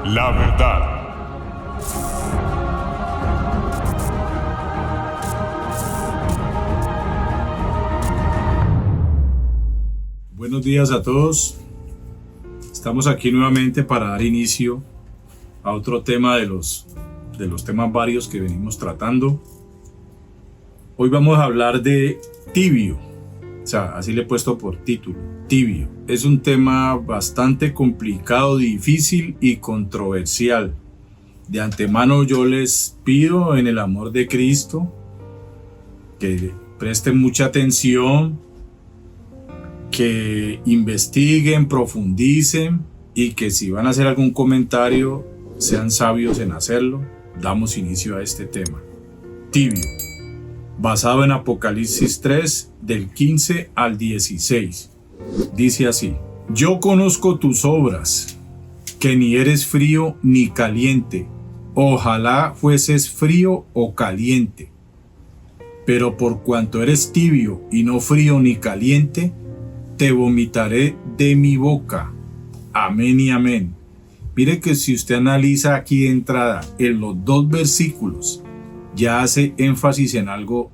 La verdad. Buenos días a todos. Estamos aquí nuevamente para dar inicio a otro tema de los temas varios que venimos tratando. Hoy vamos a hablar de tibio. O sea, así le he puesto por título, tibio. Es un tema bastante complicado, difícil y controversial. De antemano yo les pido en el amor de Cristo que presten mucha atención, que investiguen, profundicen y que si van a hacer algún comentario sean sabios en hacerlo. Damos inicio a este tema. Tibio. Basado en Apocalipsis 3, del 15 al 16. Dice así: Yo conozco tus obras, que ni eres frío ni caliente. Ojalá fueses frío o caliente. Pero por cuanto eres tibio y no frío ni caliente, te vomitaré de mi boca. Amén y amén. Mire que si usted analiza aquí de entrada en los dos versículos, ya hace énfasis en algo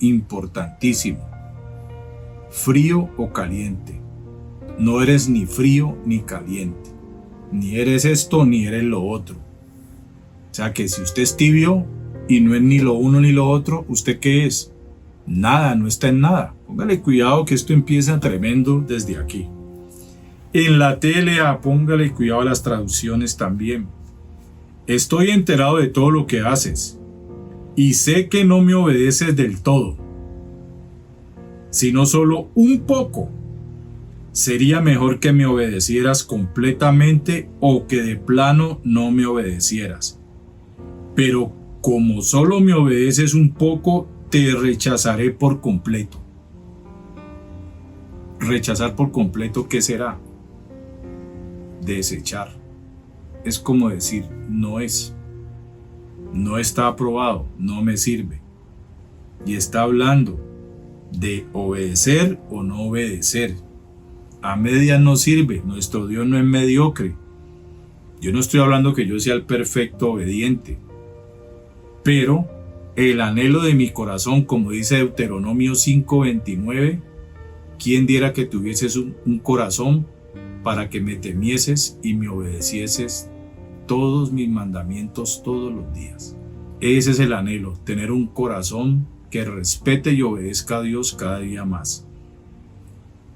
importantísimo. Frío o caliente. No eres ni frío ni caliente. Ni eres esto ni eres lo otro. O sea que si usted es tibio y no es ni lo uno ni lo otro, ¿usted qué es? Nada, no está en nada. Póngale cuidado que esto empieza tremendo desde aquí. En la TLA, póngale cuidado a las traducciones también. Estoy enterado de todo lo que haces y sé que no me obedeces del todo, sino solo un poco. Sería mejor que me obedecieras completamente o que de plano no me obedecieras. Pero como solo me obedeces un poco, te rechazaré por completo. Rechazar por completo, ¿qué será? Desechar. Es como decir, no es. No está aprobado, no me sirve. Y está hablando de obedecer o no obedecer. A medias no sirve, nuestro Dios no es mediocre. Yo no estoy hablando que yo sea el perfecto obediente. Pero el anhelo de mi corazón, como dice Deuteronomio 5:29, ¿quién diera que tuvieses un corazón para que me temieses y me obedecieses todos mis mandamientos todos los días? Ese es el anhelo, tener un corazón que respete y obedezca a Dios cada día más.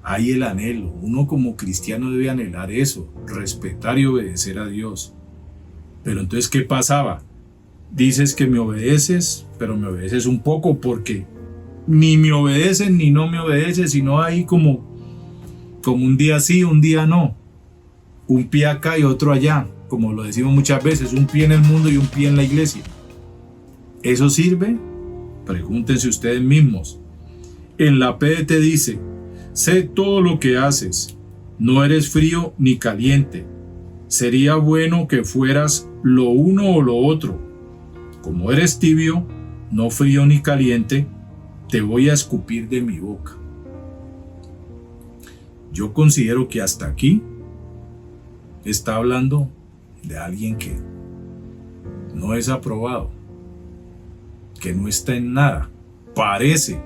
Hay el anhelo, uno como cristiano debe anhelar eso, respetar y obedecer a Dios. Pero entonces, ¿qué pasaba? Dices que me obedeces, pero me obedeces un poco, porque ni me obedeces ni no me obedeces, sino hay como un día sí, un día no. Un pie acá y otro allá, como lo decimos muchas veces, un pie en el mundo y un pie en la iglesia. ¿Eso sirve? Pregúntense ustedes mismos. En la PDT dice: sé todo lo que haces, no eres frío ni caliente. Sería bueno que fueras lo uno o lo otro. Como eres tibio, no frío ni caliente, te voy a escupir de mi boca. Yo considero que hasta aquí está hablando de alguien que no es aprobado, que no está en nada, parece.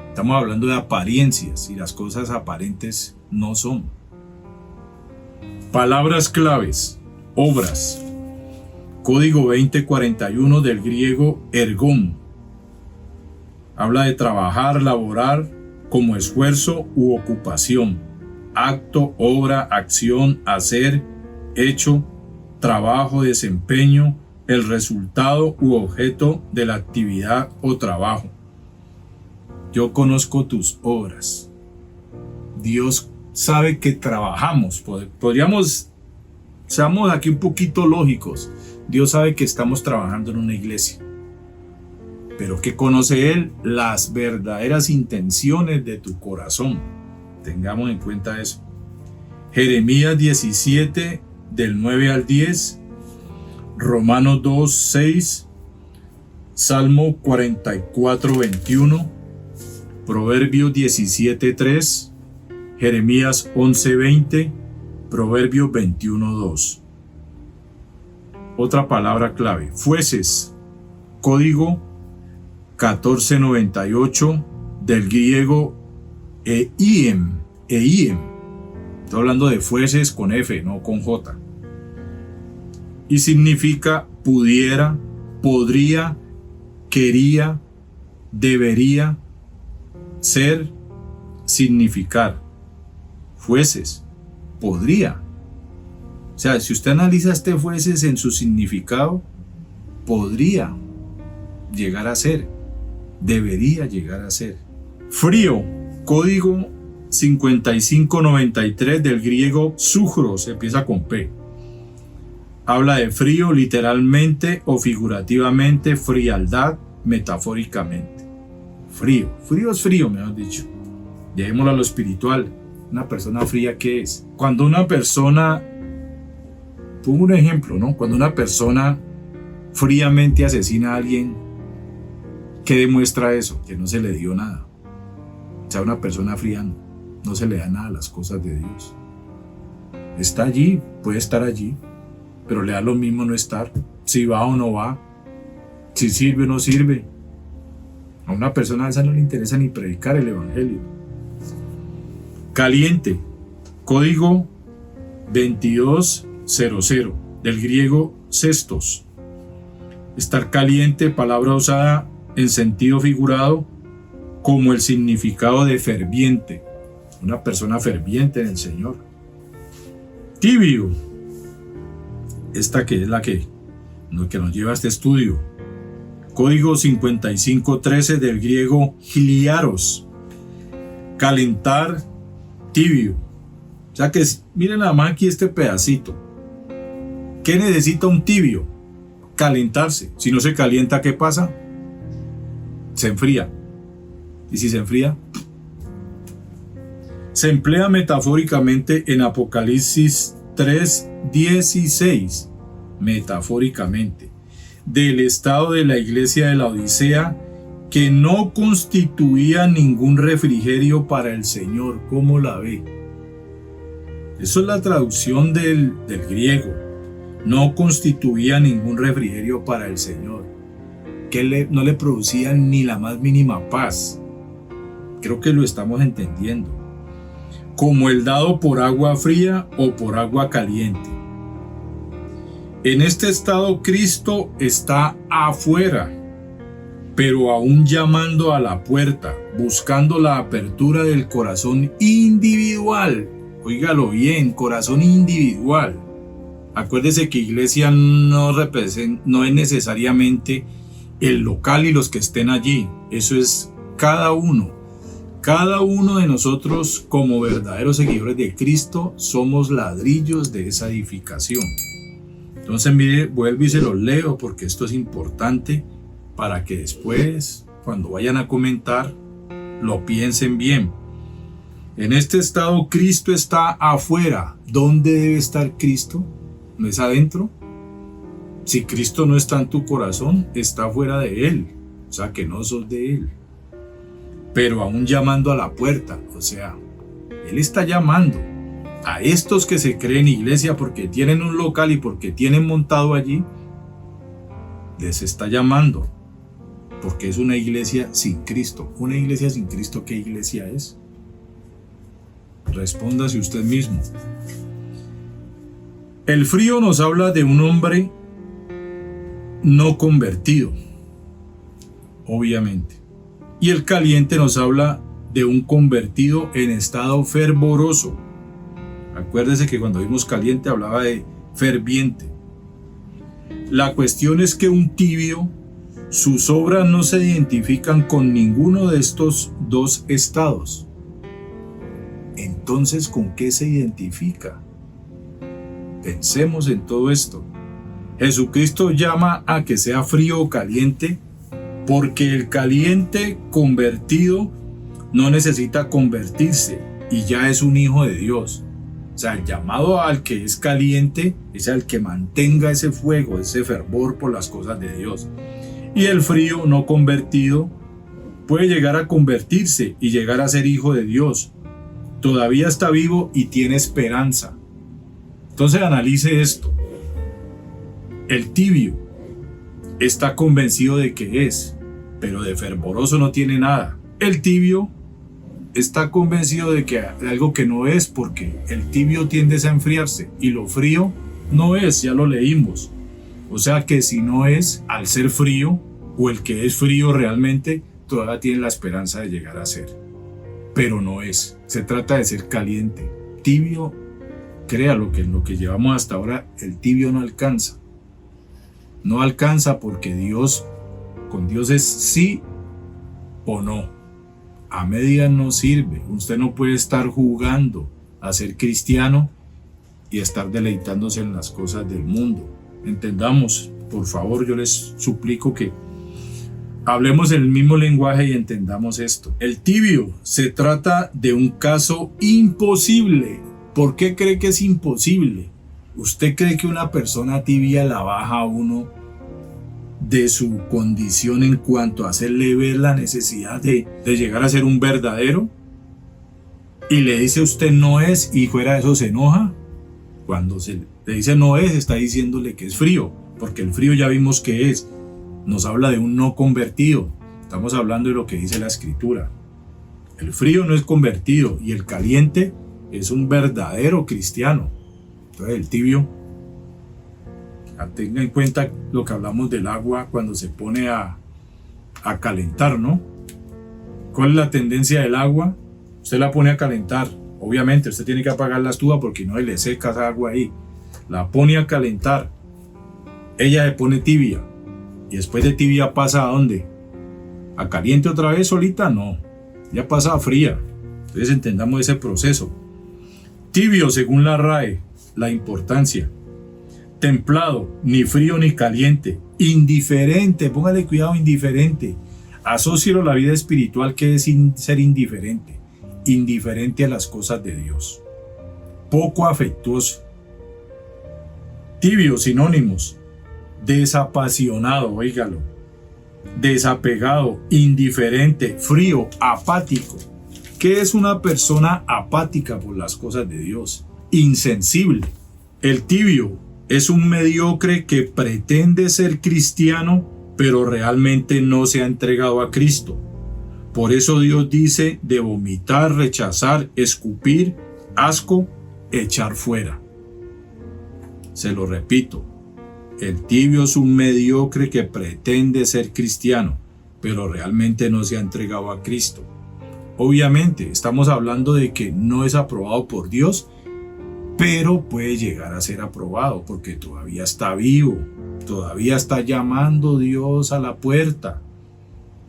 Estamos hablando de apariencias y las cosas aparentes no son. Palabras claves, obras. Código 2041 del griego ergón. Habla de trabajar, laborar como esfuerzo u ocupación. Acto, obra, acción, hacer, hecho, trabajo, desempeño, el resultado u objeto de la actividad o trabajo. Yo conozco tus obras. Dios sabe que trabajamos. Seamos aquí un poquito lógicos. Dios sabe que estamos trabajando en una iglesia. Pero ¿qué conoce Él? Las verdaderas intenciones de tu corazón. Tengamos en cuenta eso. Jeremías 17, del 9 al 10. Romanos 2, 6. Salmo 44, 21. Proverbios 17, 3. Jeremías 11, 20. Proverbios 21, 2. Otra palabra clave, fueses, código 1498 del griego eiem. Estoy hablando de fueses con F, no con J. Y significa pudiera, podría, quería, debería, ser, significar. Fueses, podría. O sea, si usted analiza este fueses en su significado, podría llegar a ser, debería llegar a ser. Frío, código 5593 del griego sugros, empieza con P. Habla de frío literalmente o figurativamente, frialdad metafóricamente. Frío, frío es frío, mejor dicho. Llevémoslo a lo espiritual. Una persona fría, ¿qué es? Cuando una persona, pongo un ejemplo, ¿no? Cuando una persona fríamente asesina a alguien, ¿qué demuestra eso? Que no se le dio nada. O sea, una persona fría no se le da nada a las cosas de Dios. Está allí, puede estar allí, pero le da lo mismo no estar, si va o no va, si sirve o no sirve. A una persona a esa no le interesa ni predicar el evangelio. Caliente, código 2200 del griego cestos. Estar caliente, palabra usada en sentido figurado como el significado de ferviente, una persona ferviente en el Señor. Tibio, esta que es la que nos lleva a este estudio, código 5513 del griego hiliaros, calentar, tibio. O sea que miren nada más aquí este pedacito. ¿Qué necesita un tibio? Calentarse. Si no se calienta, ¿qué pasa? Se enfría. Y si se enfría, se emplea metafóricamente en Apocalipsis 3:16, metafóricamente, del estado de la iglesia de la Odisea, que no constituía ningún refrigerio para el Señor. ¿Cómo la ve? Eso es la traducción del griego. No constituía ningún refrigerio para el Señor, que no le producía ni la más mínima paz. Creo que lo estamos entendiendo. Como el dado por agua fría o por agua caliente. En este estado Cristo está afuera, pero aún llamando a la puerta, buscando la apertura del corazón individual. Óigalo bien, corazón individual. Acuérdese que iglesia no es necesariamente el local y los que estén allí. Eso es cada uno. Cada uno de nosotros, como verdaderos seguidores de Cristo, somos ladrillos de esa edificación. Entonces, mire, vuelvo y se los leo porque esto es importante para que después, cuando vayan a comentar, lo piensen bien. En este estado, Cristo está afuera. ¿Dónde debe estar Cristo? ¿No es adentro? Si Cristo no está en tu corazón, está fuera de él. O sea, que no sos de él. Pero aún llamando a la puerta, o sea, él está llamando a estos que se creen iglesia porque tienen un local y porque tienen montado allí, les está llamando, porque es una iglesia sin Cristo. Una iglesia sin Cristo, ¿qué iglesia es? Respóndase usted mismo. El frío nos habla de un hombre no convertido, obviamente. Y el caliente nos habla de un convertido en estado fervoroso. Acuérdese que cuando vimos caliente hablaba de ferviente. La cuestión es que un tibio, sus obras no se identifican con ninguno de estos dos estados. Entonces, ¿con qué se identifica? Pensemos en todo esto. Jesucristo llama a que sea frío o caliente, porque el caliente convertido no necesita convertirse y ya es un hijo de Dios. O sea, el llamado al que es caliente es al que mantenga ese fuego, ese fervor por las cosas de Dios. Y el frío no convertido puede llegar a convertirse y llegar a ser hijo de Dios. Todavía está vivo y tiene esperanza. Entonces analice esto. El tibio está convencido de que es, pero de fervoroso no tiene nada. El tibio está convencido de algo que no es, porque el tibio tiende a enfriarse y lo frío no es, ya lo leímos. O sea que si no es, al ser frío, o el que es frío realmente, todavía tiene la esperanza de llegar a ser. Pero no es, se trata de ser caliente. Tibio, créalo que en lo que llevamos hasta ahora, el tibio no alcanza. No alcanza porque con Dios es sí o no. A medias no sirve. Usted no puede estar jugando a ser cristiano y estar deleitándose en las cosas del mundo. Entendamos, por favor, yo les suplico que hablemos el mismo lenguaje y entendamos esto. El tibio se trata de un caso imposible. ¿Por qué cree que es imposible? ¿Usted cree que una persona tibia la baja a uno de su condición en cuanto a hacerle ver la necesidad de llegar a ser un verdadero? Y le dice usted no es, y fuera de eso se enoja. Cuando le dice no es, está diciéndole que es frío, porque el frío ya vimos que es. Nos habla de un no convertido. Estamos hablando de lo que dice la Escritura. El frío no es convertido y el caliente es un verdadero cristiano. Entonces el tibio, tenga en cuenta lo que hablamos del agua cuando se pone a calentar, ¿no? ¿Cuál es la tendencia del agua? Usted la pone a calentar. Obviamente usted tiene que apagar la estufa porque no le seca esa agua ahí. La pone a calentar. Ella se pone tibia. Y después de tibia pasa ¿a dónde? ¿A caliente otra vez solita? No. Ya pasa a fría. Entonces entendamos ese proceso. Tibio, según la RAE, la importancia. Templado, ni frío ni caliente. Indiferente, póngale cuidado, indiferente. Asócielo a la vida espiritual, que es ser indiferente. Indiferente a las cosas de Dios. Poco afectuoso. Tibio, sinónimos. Desapasionado, óigalo. Desapegado, indiferente, frío, apático. ¿Qué es una persona apática por las cosas de Dios? Insensible. El tibio es un mediocre que pretende ser cristiano, pero realmente no se ha entregado a Cristo. Por eso Dios dice de vomitar, rechazar, escupir, asco, echar fuera. Se lo repito. El tibio es un mediocre que pretende ser cristiano, pero realmente no se ha entregado a Cristo. Obviamente, estamos hablando de que no es aprobado por Dios, pero puede llegar a ser aprobado porque todavía está vivo, todavía está llamando Dios a la puerta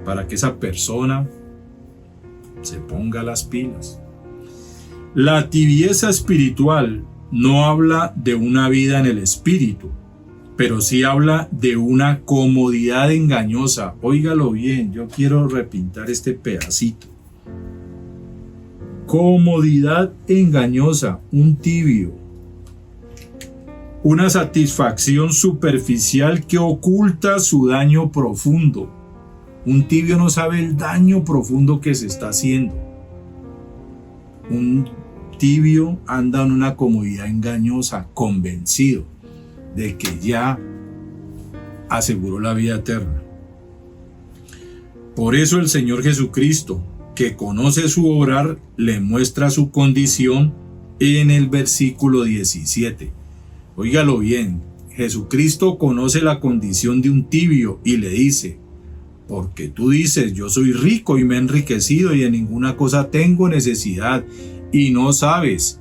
para que esa persona se ponga las pilas. La tibieza espiritual no habla de una vida en el espíritu, pero sí habla de una comodidad engañosa. Óigalo bien, yo quiero repintar este pedacito. Comodidad engañosa, un tibio. Una satisfacción superficial que oculta su daño profundo. Un tibio no sabe el daño profundo que se está haciendo. Un tibio anda en una comodidad engañosa, convencido de que ya aseguró la vida eterna. Por eso el Señor Jesucristo, que conoce su obrar, le muestra su condición en el versículo 17. Óigalo bien, Jesucristo conoce la condición de un tibio y le dice: porque tú dices, yo soy rico y me he enriquecido y en ninguna cosa tengo necesidad, y no sabes.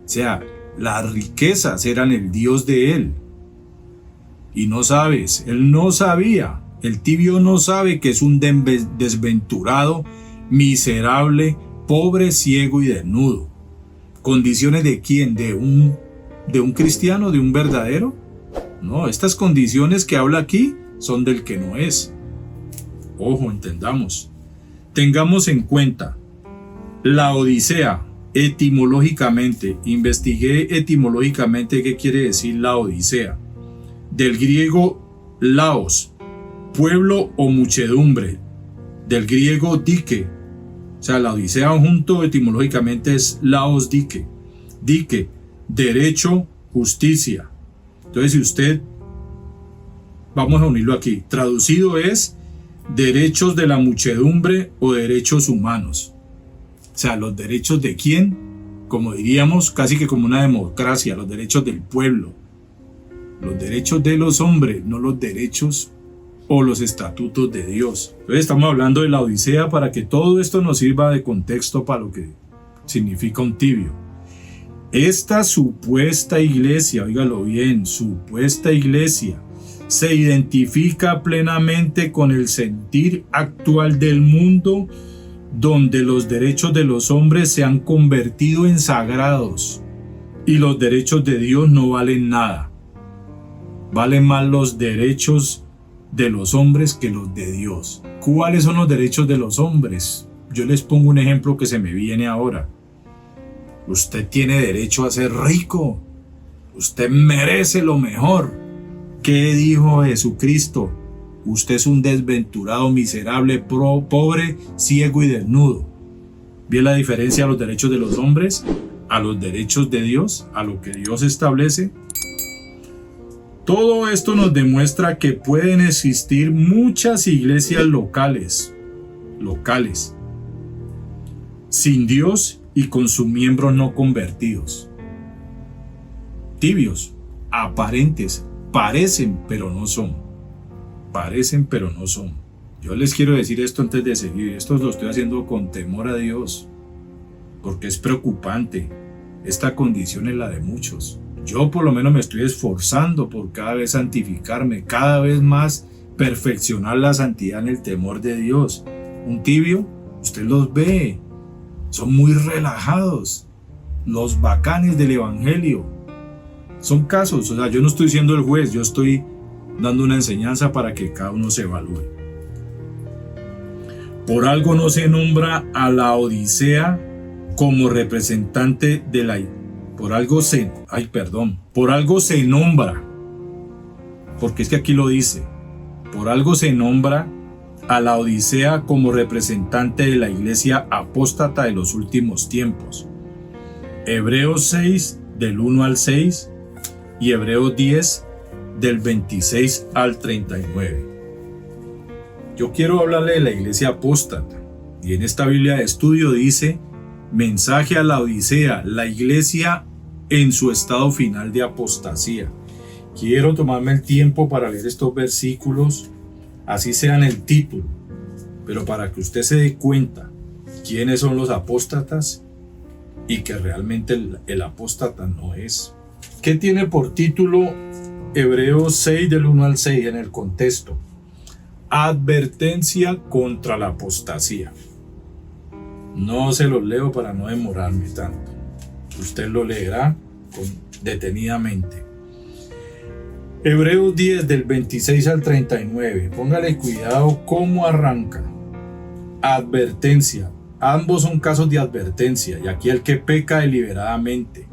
O sea, las riquezas eran el Dios de él. Y no sabes, él no sabía. El tibio no sabe que es un desventurado, miserable, pobre, ciego y desnudo. ¿Condiciones de quién? ¿De un cristiano? ¿De un verdadero? No, estas condiciones que habla aquí son del que no es. Ojo, entendamos. Tengamos en cuenta la Odisea etimológicamente. Investigué etimológicamente qué quiere decir la Odisea. Del griego laos, pueblo o muchedumbre. Del griego dique. O sea, la Odisea junto etimológicamente es laos dique. Dique, derecho, justicia. Entonces, si usted vamos a unirlo aquí. Traducido es derechos de la muchedumbre o derechos humanos. O sea, los derechos de quién, como diríamos, casi que como una democracia, los derechos del pueblo. Los derechos de los hombres, no los derechos o los estatutos de Dios. Entonces estamos hablando de la Odisea para que todo esto nos sirva de contexto para lo que significa un tibio. Esta supuesta iglesia, óigalo bien, supuesta iglesia, se identifica plenamente con el sentir actual del mundo, donde los derechos de los hombres se han convertido en sagrados y los derechos de Dios no valen nada. Valen más los derechos de los hombres que los de Dios. ¿Cuáles son los derechos de los hombres? Yo les pongo un ejemplo que se me viene ahora. Usted tiene derecho a ser rico. Usted merece lo mejor. ¿Qué dijo Jesucristo? Usted es un desventurado, miserable, pobre, ciego y desnudo. ¿Ve la diferencia a los derechos de los hombres, a los derechos de Dios, a lo que Dios establece? Todo esto nos demuestra que pueden existir muchas iglesias locales, sin Dios y con sus miembros no convertidos. Tibios, aparentes, parecen pero no son. Parecen pero no son. Yo les quiero decir esto antes de seguir. Esto lo estoy haciendo con temor a Dios, porque es preocupante. Esta condición es la de muchos. Yo por lo menos me estoy esforzando por cada vez santificarme, cada vez más perfeccionar la santidad en el temor de Dios. Un tibio, usted los ve, son muy relajados, los bacanes del evangelio. Son casos, o sea, yo no estoy siendo el juez, yo estoy dando una enseñanza para que cada uno se evalúe. Por algo no se nombra a la Odisea como representante de la iglesia. Por algo se nombra, porque es que aquí lo dice, por algo se nombra a la Odisea como representante de la iglesia apóstata de los últimos tiempos. Hebreos 6 del 1 al 6 y Hebreos 10 del 26 al 39. Yo quiero hablarle de la iglesia apóstata, y en esta Biblia de estudio dice: mensaje a la Odisea, la iglesia en su estado final de apostasía. Quiero tomarme el tiempo para leer estos versículos, así sea en el título, pero para que usted se dé cuenta quiénes son los apóstatas y que realmente el apóstata no es. ¿Qué tiene por título Hebreos 6 del 1 al 6 en el contexto? Advertencia contra la apostasía. No se los leo para no demorarme tanto. Usted lo leerá detenidamente. Hebreos 10 del 26 al 39. Póngale cuidado cómo arranca. Advertencia. Ambos son casos de advertencia, y aquí el que peca deliberadamente.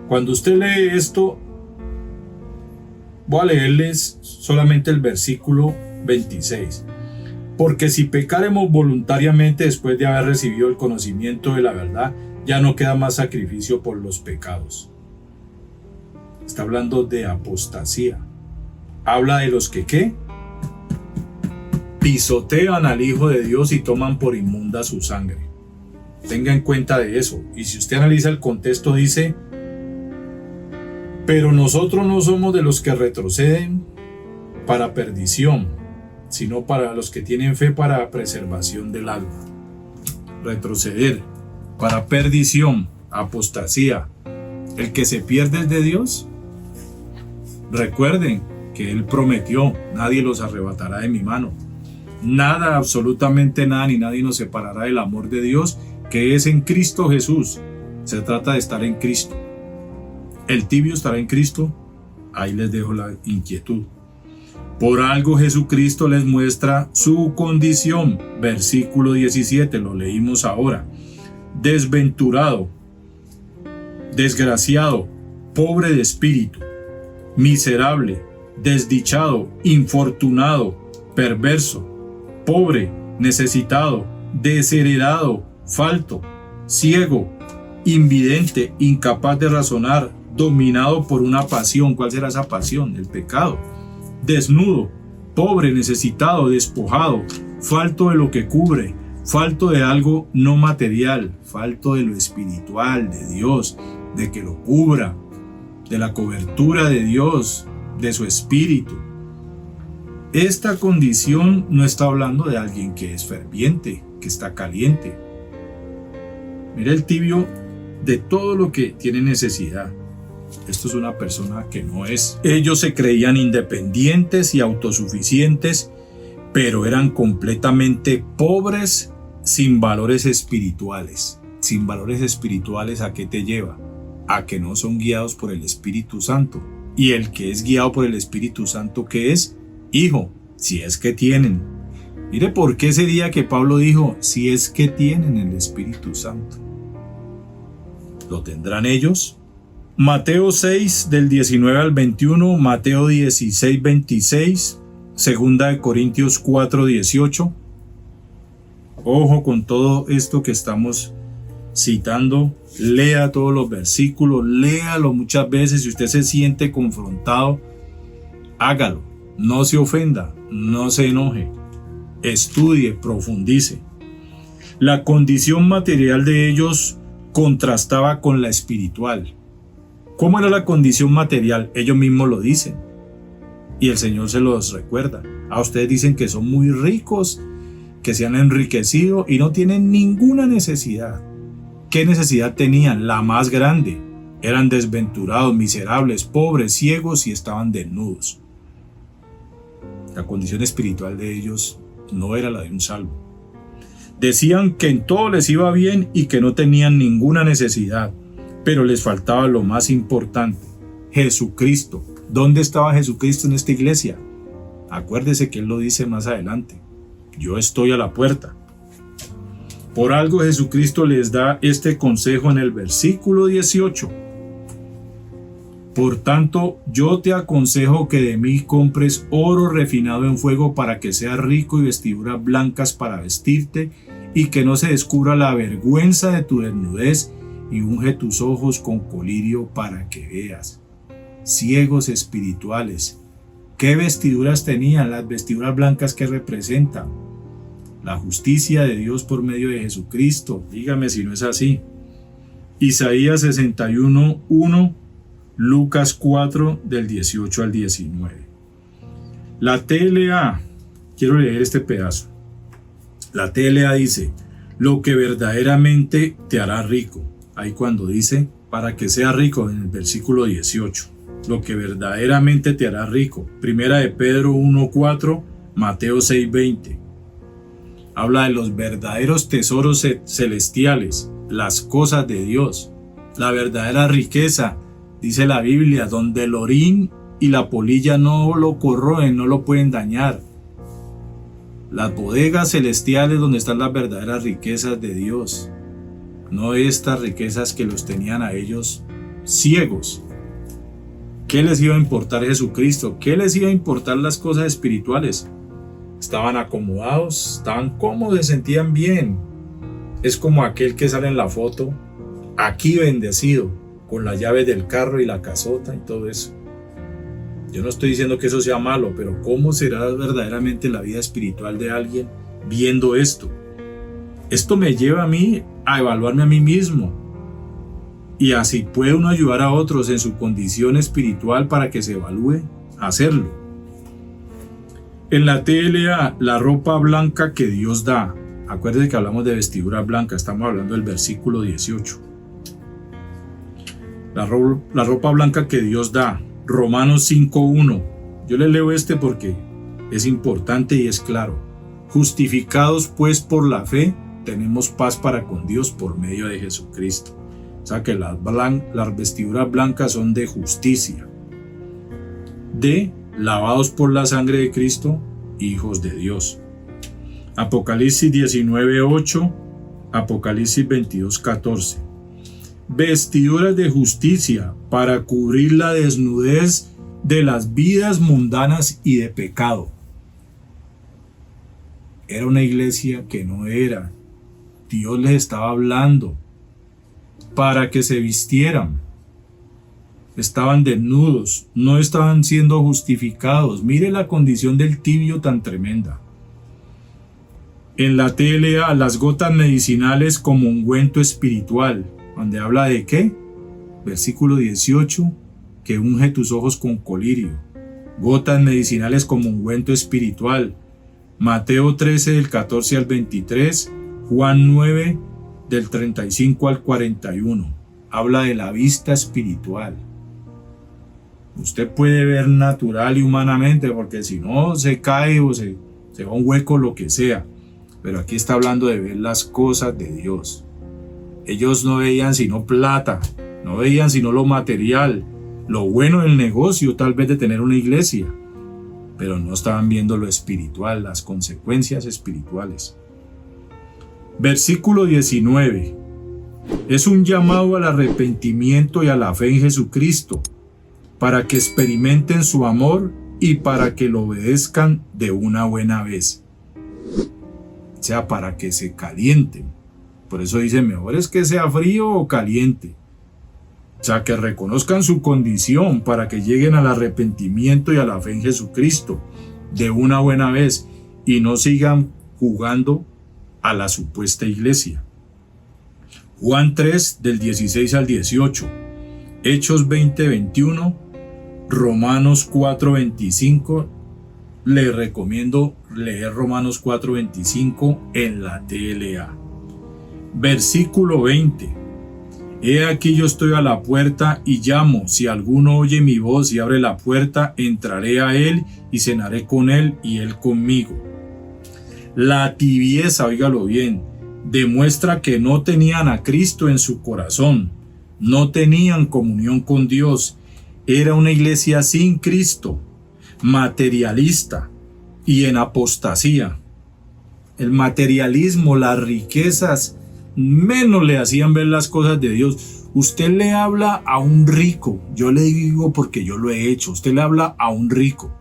Cuando usted lee esto, voy a leerles solamente el versículo 26. Porque si pecaremos voluntariamente después de haber recibido el conocimiento de la verdad, ya no queda más sacrificio por los pecados. Está hablando de apostasía. Habla de los que ¿qué? Pisotean al Hijo de Dios y toman por inmunda su sangre. Tenga en cuenta de eso. Y si usted analiza el contexto, dice: pero nosotros no somos de los que retroceden para perdición, sino para los que tienen fe para preservación del alma. Retroceder para perdición, apostasía. El que se pierde es de Dios. Recuerden que Él prometió: nadie los arrebatará de mi mano. Nada, absolutamente nada, ni nadie nos separará del amor de Dios, que es en Cristo Jesús. Se trata de estar en Cristo. ¿El tibio estará en Cristo? Ahí les dejo la inquietud. Por algo Jesucristo les muestra su condición. Versículo 17, lo leímos ahora. Desventurado, desgraciado, pobre de espíritu, miserable, desdichado, infortunado, perverso, pobre, necesitado, desheredado, falto, ciego, invidente, incapaz de razonar, dominado por una pasión. ¿Cuál será esa pasión? El pecado. desnudo, pobre, necesitado, despojado, falto de lo que cubre, falto de algo no material, falto de lo espiritual, de Dios, de que lo cubra, de la cobertura de Dios, de su espíritu. Esta condición no está hablando de alguien que es ferviente, que está caliente. Mira el tibio de todo lo que tiene necesidad. Esto es una persona que no es. Ellos se creían independientes y autosuficientes, pero eran completamente pobres, sin valores espirituales. Sin valores espirituales, ¿a qué te lleva? A que no son guiados por el Espíritu Santo. Y el que es guiado por el Espíritu Santo, ¿qué es? Hijo, si es que tienen. Mire por qué sería que Pablo dijo, si es que tienen el Espíritu Santo. ¿Lo tendrán ellos? Mateo 6 del 19 al 21, Mateo 16, 26, 2 Corintios 4, 18. Ojo con todo esto que estamos citando. Lea todos los versículos, léalo muchas veces. Si usted se siente confrontado, hágalo. No se ofenda, no se enoje. Estudie, profundice. La condición material de ellos contrastaba con la espiritual. ¿Cómo era la condición material? Ellos mismos lo dicen. Y el Señor se los recuerda. A ustedes dicen que son muy ricos, que se han enriquecido y no tienen ninguna necesidad. ¿Qué necesidad tenían? La más grande. Eran desventurados, miserables, pobres, ciegos y estaban desnudos. La condición espiritual de ellos no era la de un salvo. Decían que en todo les iba bien y que no tenían ninguna necesidad, pero les faltaba lo más importante, Jesucristo. ¿Dónde estaba Jesucristo en esta iglesia? Acuérdese que Él lo dice más adelante. Yo estoy a la puerta. Por algo Jesucristo les da este consejo en el versículo 18. Por tanto, yo te aconsejo que de mí compres oro refinado en fuego para que seas rico y vestiduras blancas para vestirte y que no se descubra la vergüenza de tu desnudez y unge tus ojos con colirio para que veas. Ciegos espirituales. ¿Qué vestiduras tenían? Las vestiduras blancas que representan la justicia de Dios por medio de Jesucristo. Dígame si no es así. Isaías 61:1, Lucas 4 del 18 al 19. La TLA, quiero leer este pedazo. La TLA dice, lo que verdaderamente te hará rico. Ahí cuando dice, para que sea rico, en el versículo 18. Lo que verdaderamente te hará rico. Primera de Pedro 1:4, Mateo 6:20. Habla de los verdaderos tesoros celestiales, las cosas de Dios. La verdadera riqueza, dice la Biblia, donde el orín y la polilla no lo corroen, no lo pueden dañar. Las bodegas celestiales donde están las verdaderas riquezas de Dios. No estas riquezas que los tenían a ellos ciegos. ¿Qué les iba a importar Jesucristo? ¿Qué les iba a importar las cosas espirituales? Estaban acomodados, estaban cómodos, se sentían bien. Es como aquel que sale en la foto, aquí bendecido, con las llaves del carro y la casota y todo eso. Yo no estoy diciendo que eso sea malo, pero ¿cómo será verdaderamente la vida espiritual de alguien viendo esto? Esto me lleva a mí a evaluarme a mí mismo. Y así puede uno ayudar a otros en su condición espiritual para que se evalúe, hacerlo. En la TLA, la ropa blanca que Dios da. Acuérdense que hablamos de vestidura blanca, estamos hablando del versículo 18. La ropa blanca que Dios da. Romanos 5:1. Yo le leo porque es importante y es claro. Justificados pues por la fe, tenemos paz para con Dios por medio de Jesucristo. O sea que las vestiduras blancas son de justicia. Lavados por la sangre de Cristo, hijos de Dios. Apocalipsis 19:8, Apocalipsis 22:14. Vestiduras de justicia para cubrir la desnudez de las vidas mundanas y de pecado. Era una iglesia que no era. Dios les estaba hablando para que se vistieran. estaban desnudos, no estaban siendo justificados. Mire la condición del tibio tan tremenda. En la TLA, las gotas medicinales como ungüento espiritual, donde habla de ¿qué? Versículo 18, que unge tus ojos con colirio. Gotas medicinales como ungüento espiritual. Mateo 13 del 14 al 23, Juan 9 del 35 al 41. Habla de la vista espiritual. Usted puede ver natural y humanamente, porque si no se cae o se va a un hueco, lo que sea. Pero aquí está hablando de ver las cosas de Dios. Ellos no veían sino plata, no veían sino lo material, lo bueno del negocio, tal vez de tener una iglesia, pero no estaban viendo lo espiritual, las consecuencias espirituales. Versículo 19. Es un llamado al arrepentimiento y a la fe en Jesucristo, para que experimenten su amor y para que lo obedezcan de una buena vez. O sea, para que se calienten. Por eso dice, mejor es que sea frío o caliente. O sea, que reconozcan su condición para que lleguen al arrepentimiento y a la fe en Jesucristo de una buena vez y no sigan jugando a la supuesta iglesia. Juan 3 del 16 al 18, Hechos 20, 21, Romanos 4, 25. Le recomiendo leer Romanos 4, 25 en la TLA. Versículo 20. He aquí yo estoy a la puerta y llamo. Si alguno oye mi voz y abre la puerta, entraré a él y cenaré con él y él conmigo. La tibieza, óigalo bien, demuestra que no tenían a Cristo en su corazón, no tenían comunión con Dios. Era una iglesia sin Cristo, materialista y en apostasía. El materialismo, las riquezas, menos le hacían ver las cosas de Dios. Usted le habla a un rico, yo le digo porque yo lo he hecho, usted le habla a un rico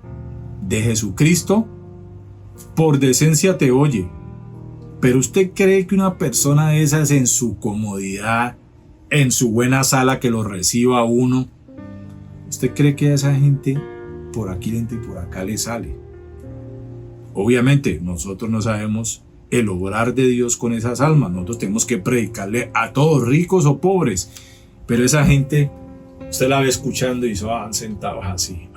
de Jesucristo, por decencia te oye, pero usted cree que una persona de esas en su comodidad, en su buena sala que lo reciba uno, usted cree que a esa gente por aquí dentro y por acá le sale. Obviamente nosotros no sabemos el obrar de Dios con esas almas. Nosotros tenemos que predicarle a todos, ricos o pobres. Pero esa gente, usted la ve escuchando y se van sentados así.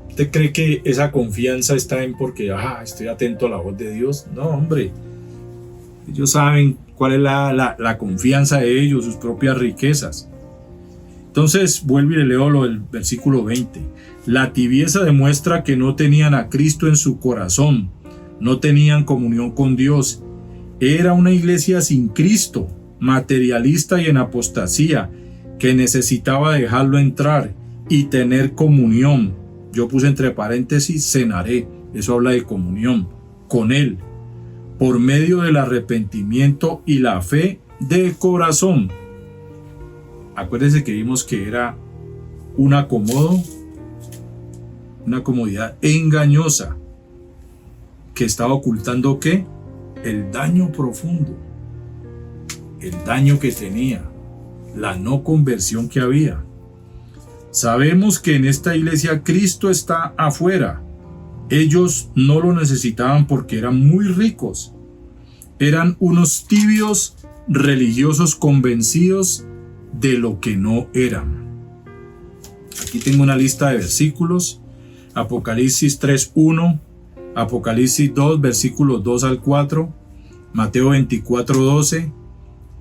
¿Usted cree que esa confianza está en porque estoy atento a la voz de Dios? No, hombre. Ellos saben cuál es la confianza de ellos, sus propias riquezas. Entonces, vuelvo y le leo lo del versículo 20. La tibieza demuestra que no tenían a Cristo en su corazón, no tenían comunión con Dios. Era una iglesia sin Cristo, materialista y en apostasía, que necesitaba dejarlo entrar y tener comunión. Yo puse entre paréntesis, cenaré, eso habla de comunión, con Él, por medio del arrepentimiento y la fe de corazón. Acuérdense que vimos que era un acomodo, una comodidad engañosa que estaba ocultando ¿qué? El daño profundo, el daño que tenía, la no conversión que había. Sabemos que en esta iglesia Cristo está afuera. Ellos no lo necesitaban porque eran muy ricos. Eran unos tibios religiosos convencidos de lo que no eran. Aquí tengo una lista de versículos. Apocalipsis 3:1, Apocalipsis 2, versículos 2 al 4, Mateo 24:12,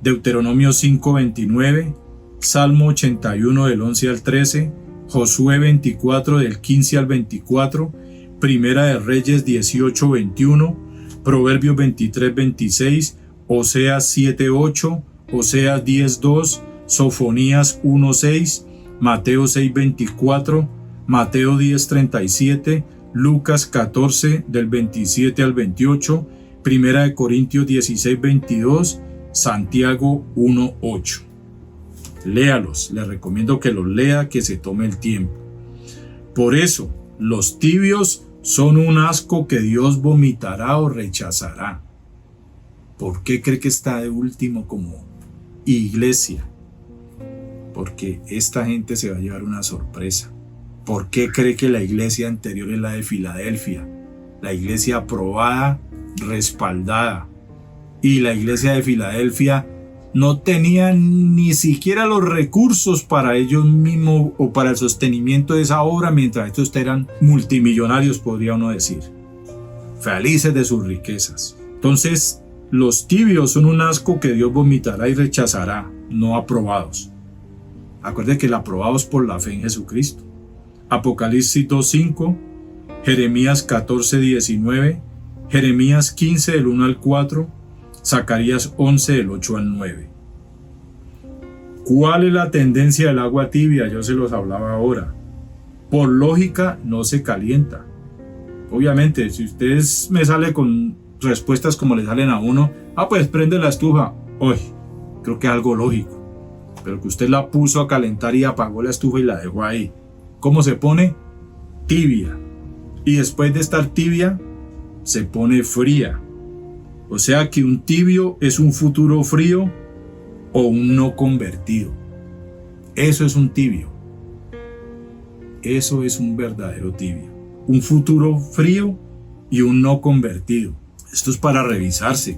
Deuteronomio 5:29, Salmo 81 del 11 al 13, Josué 24 del 15 al 24, Primera de Reyes 18:21, Proverbios 23:26, Oseas 7:8, Oseas 10:2, Sofonías 1:6, Mateo 6:24, Mateo 10:37, Lucas 14 del 27 al 28, Primera de Corintios 16:22, Santiago 1:8. Léalos, les recomiendo que los lea, que se tome el tiempo. Por eso, los tibios son un asco que Dios vomitará o rechazará. ¿Por qué cree que está de último como iglesia? porque esta gente se va a llevar una sorpresa. ¿Por qué cree que la iglesia anterior es la de Filadelfia? La iglesia aprobada, respaldada. Y la iglesia de Filadelfia no tenía ni siquiera los recursos para ellos mismos o para el sostenimiento de esa obra, mientras estos eran multimillonarios, podría uno decir. Felices de sus riquezas. Entonces, los tibios son un asco que Dios vomitará y rechazará, no aprobados. Acuérdense que el aprobado es por la fe en Jesucristo. Apocalipsis 2:5, Jeremías 14:19, Jeremías 15 del 1 al 4, Zacarías 11 del 8 al 9. ¿Cuál es la tendencia del agua tibia? Yo se los hablaba ahora. Por lógica, no se calienta. Obviamente, si ustedes me salen con respuestas como le salen a uno, pues prende la estufa. Uy, creo que es algo lógico. Pero que usted la puso a calentar y apagó la estufa y la dejó ahí. ¿Cómo se pone? Tibia. Y después de estar tibia, se pone fría. O sea que un tibio es un futuro frío o un no convertido. Eso es un tibio. Eso es un verdadero tibio. Un futuro frío y un no convertido. Esto es para revisarse.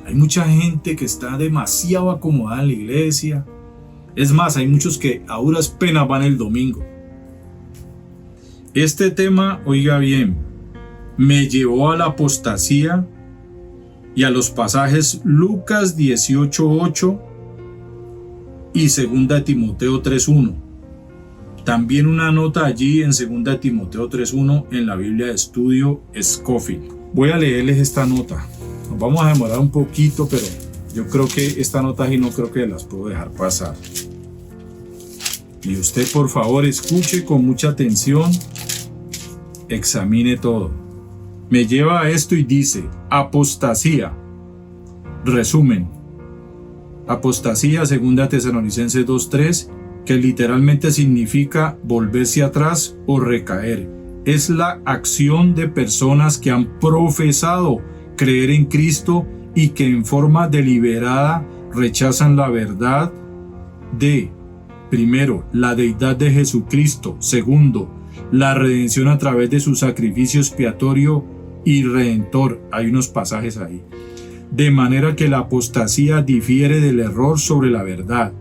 Hay mucha gente que está demasiado acomodada en la iglesia. Es más, hay muchos que a duras penas van el domingo. Este tema, oiga bien, me llevó a la apostasía y a los pasajes Lucas 18:8 y 2 Timoteo 3:1. También una nota allí en 2 Timoteo 3:1 en la Biblia de Estudio Scofield. Voy a leerles esta nota. Nos vamos a demorar un poquito, pero yo creo que esta nota y no creo que las puedo dejar pasar. Y usted, por favor, escuche con mucha atención, examine todo. Me lleva a esto y dice: apostasía. Resumen. Apostasía, 2 Tesalonicenses 2:3, que literalmente significa volverse atrás o recaer. Es la acción de personas que han profesado creer en Cristo y que en forma deliberada rechazan la verdad de, primero, la deidad de Jesucristo, segundo, la redención a través de su sacrificio expiatorio y redentor. Hay unos pasajes ahí. De manera que la apostasía difiere del error sobre la verdad,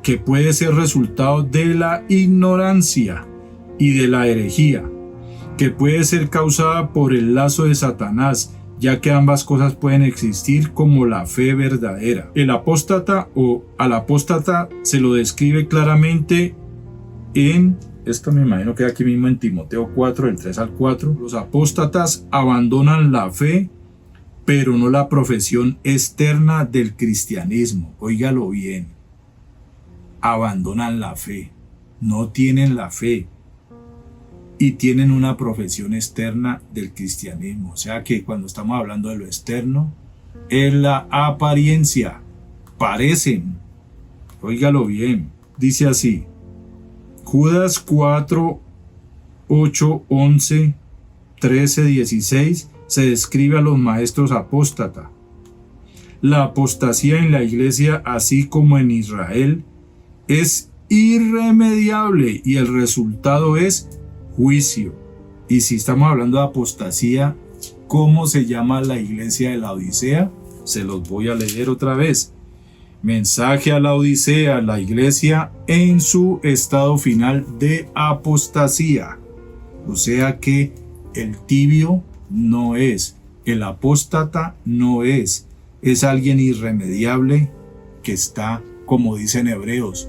que puede ser resultado de la ignorancia y de la herejía, que puede ser causada por el lazo de Satanás, ya que ambas cosas pueden existir como la fe verdadera. El apóstata o al apóstata se lo describe claramente en, esto me imagino que aquí mismo en Timoteo 4, del 3 al 4, los apóstatas abandonan la fe, pero no la profesión externa del cristianismo. Óigalo bien. Abandonan la fe, no tienen la fe y tienen una profesión externa del cristianismo. O sea que cuando estamos hablando de lo externo, es la apariencia, parecen. Óigalo bien, dice así: Judas 4, 8, 11, 13, 16 se describe a los maestros apóstatas. La apostasía en la iglesia, así como en Israel, es irremediable y el resultado es juicio. Y si estamos hablando de apostasía, ¿cómo se llama la iglesia de la Odisea? Se los voy a leer otra vez. Mensaje a la Odisea, la iglesia en su estado final de apostasía. O sea que el tibio no es, el apóstata no es alguien irremediable que está, como dicen Hebreos,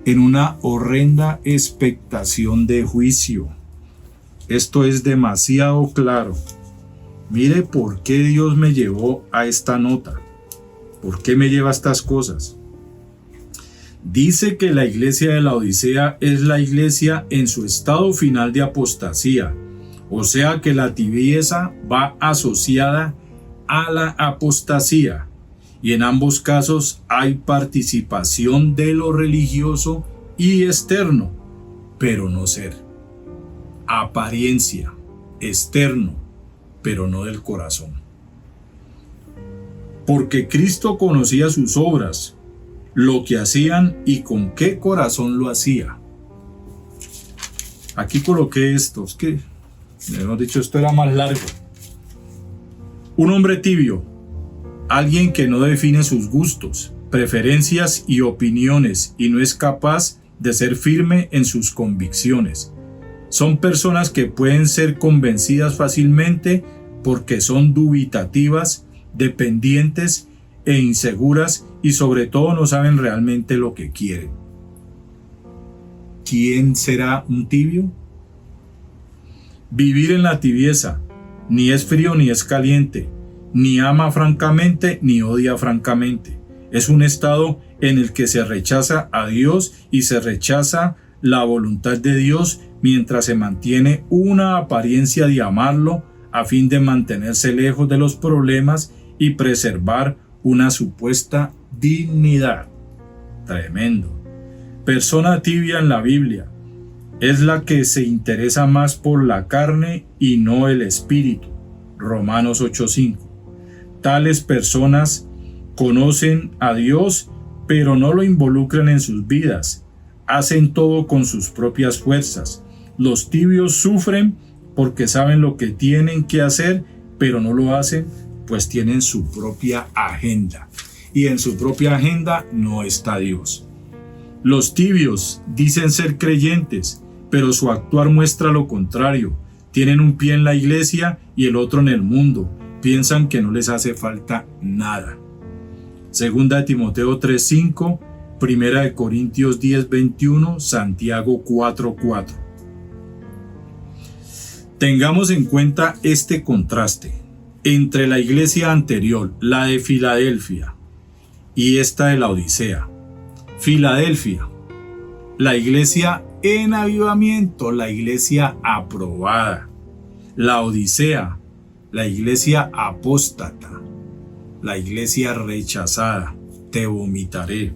en una horrenda expectación de juicio. Esto es demasiado claro. Mire por qué Dios me llevó a esta nota. ¿Por qué me lleva a estas cosas? Dice que la iglesia de la Odisea es la iglesia en su estado final de apostasía. O sea que la tibieza va asociada a la apostasía. Y en ambos casos hay participación de lo religioso y externo, pero no ser. Apariencia, externo, pero no del corazón. Porque Cristo conocía sus obras, lo que hacían y con qué corazón lo hacía. Aquí coloqué esto, es que, mejor dicho, esto era más largo. Un hombre tibio, alguien que no define sus gustos, preferencias y opiniones y no es capaz de ser firme en sus convicciones. Son personas que pueden ser convencidas fácilmente porque son dubitativas, dependientes e inseguras y sobre todo no saben realmente lo que quieren. ¿Quién será un tibio? Vivir en la tibieza, ni es frío ni es caliente, ni ama francamente ni odia francamente. Es un estado en el que se rechaza a Dios y se rechaza la voluntad de Dios mientras se mantiene una apariencia de amarlo a fin de mantenerse lejos de los problemas y preservar una supuesta dignidad. Tremendo. Persona tibia en la Biblia es la que se interesa más por la carne y no el espíritu. Romanos 8:5. Tales personas conocen a Dios, pero no lo involucran en sus vidas. Hacen todo con sus propias fuerzas. Los tibios sufren porque saben lo que tienen que hacer, pero no lo hacen, pues tienen su propia agenda. Y en su propia agenda no está Dios. Los tibios dicen ser creyentes, pero su actuar muestra lo contrario. Tienen un pie en la iglesia y el otro en el mundo. Piensan que no les hace falta nada. Segunda de Timoteo 3:5, Primera de Corintios 10:21, Santiago 4:4. Tengamos en cuenta este contraste entre la iglesia anterior, la de Filadelfia, y esta de la Odisea. Filadelfia, la iglesia en avivamiento, la iglesia aprobada. La Odisea, la iglesia apóstata, la iglesia rechazada. Te vomitaré.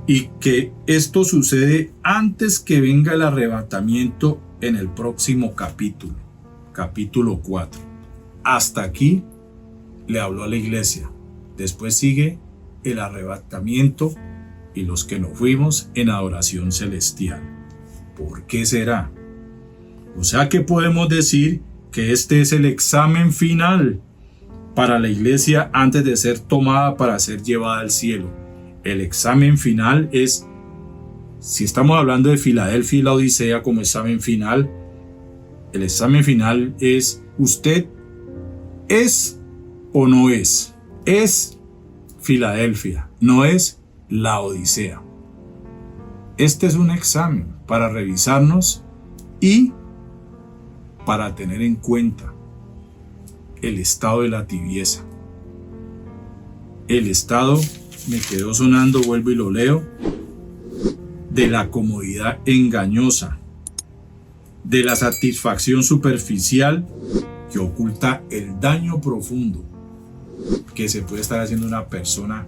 Y que esto sucede antes que venga el arrebatamiento en el próximo capítulo, capítulo 4. Hasta aquí le habló a la iglesia. Después sigue el arrebatamiento y los que nos fuimos en adoración celestial. ¿Por qué será? O sea que podemos decir que este es el examen final para la iglesia antes de ser tomada para ser llevada al cielo. El examen final es, si estamos hablando de Filadelfia y la Odisea como examen final, el examen final es: ¿usted es o no es? Es Filadelfia, no es la Odisea. Este es un examen para revisarnos y para tener en cuenta el estado de la tibieza. El estado, me quedó sonando, vuelvo y lo leo, de la comodidad engañosa, de la satisfacción superficial que oculta el daño profundo que se puede estar haciendo una persona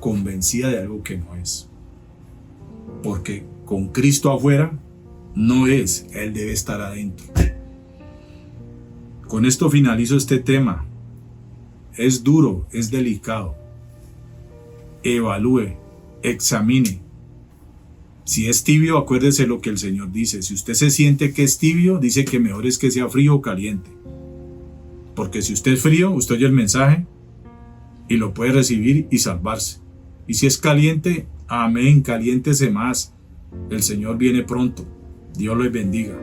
convencida de algo que no es. Porque con Cristo afuera no es, Él debe estar adentro. Con esto finalizo este tema. Es duro, es delicado. Evalúe, examine. Si es tibio, acuérdese lo que el Señor dice. Si usted se siente que es tibio, dice que mejor es que sea frío o caliente. Porque si usted es frío, usted oye el mensaje y lo puede recibir y salvarse. Y si es caliente, amén, caliéntese más. El Señor viene pronto. Dios les bendiga.